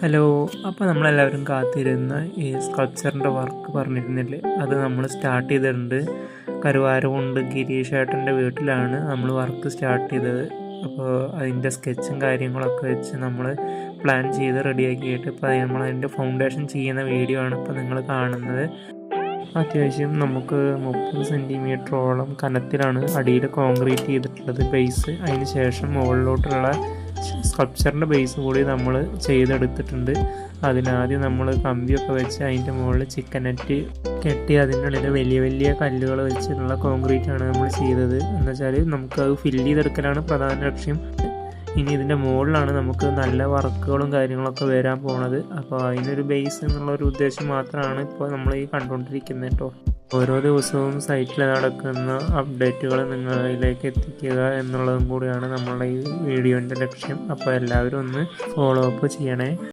Hello. അപ്പോൾ നമ്മളെല്ലാവരും കാത്തിരുന്ന ഈ സ്കൾപ്ചറിൻ്റെ വർക്ക് പറഞ്ഞിരുന്നില്ലേ, അത് നമ്മൾ സ്റ്റാർട്ട് ചെയ്തിട്ടുണ്ട്. കരുവാരകുണ്ട് ഗിരീഷ് ഏട്ടൻ്റെ വീട്ടിലാണ് നമ്മൾ വർക്ക് സ്റ്റാർട്ട് ചെയ്തത്. അപ്പോൾ അതിൻ്റെ സ്കെച്ചും കാര്യങ്ങളൊക്കെ വെച്ച് നമ്മൾ പ്ലാൻ ചെയ്ത് റെഡിയാക്കിയിട്ട് ഇപ്പോൾ നമ്മളതിൻ്റെ ഫൗണ്ടേഷൻ ചെയ്യുന്ന വീഡിയോ ആണ് ഇപ്പോൾ നിങ്ങൾ കാണുന്നത്. അത്യാവശ്യം നമുക്ക് 30 സെൻറ്റിമീറ്ററോളം കനത്തിലാണ് അടിയിൽ കോൺക്രീറ്റ് ചെയ്തിട്ടുള്ളത് ബേസ്. അതിന് ശേഷം മുകളിലോട്ടുള്ള സ്കൾപ്ചറിൻ്റെ ബേസ് കൂടി നമ്മൾ ചെയ്തെടുത്തിട്ടുണ്ട്. അതിനാദ്യം നമ്മൾ കമ്പിയൊക്കെ വെച്ച് അതിൻ്റെ മുകളിൽ ചിക്കൻ നെറ്റ് കെട്ടി അതിൻ്റെ ഉള്ളിൽ വലിയ വലിയ കല്ലുകൾ വെച്ചിട്ടുള്ള കോൺക്രീറ്റാണ് നമ്മൾ ചെയ്തത്. എന്നുവെച്ചാൽ നമുക്കത് ഫില്ല് ചെയ്തെടുക്കലാണ് പ്രധാന ലക്ഷ്യം. ഇനി ഇതിൻ്റെ മുകളിലാണ് നമുക്ക് നല്ല വർക്കുകളും കാര്യങ്ങളൊക്കെ വരാൻ പോണത്. അപ്പോൾ അതിനൊരു ബേസ് എന്നുള്ളൊരു ഉദ്ദേശം മാത്രമാണ് ഇപ്പോൾ നമ്മൾ ഈ കണ്ടുകൊണ്ടിരിക്കുന്നത് കേട്ടോ. ഓരോ ദിവസവും സൈറ്റിൽ നടക്കുന്ന അപ്ഡേറ്റുകൾ നിങ്ങളിലേക്ക് എത്തിക്കുക എന്നുള്ളതും കൂടിയാണ് നമ്മളുടെ ഈ വീഡിയോൻ്റെ ലക്ഷ്യം. അപ്പോൾ എല്ലാവരും ഒന്ന് ഫോളോ അപ്പ് ചെയ്യണേ.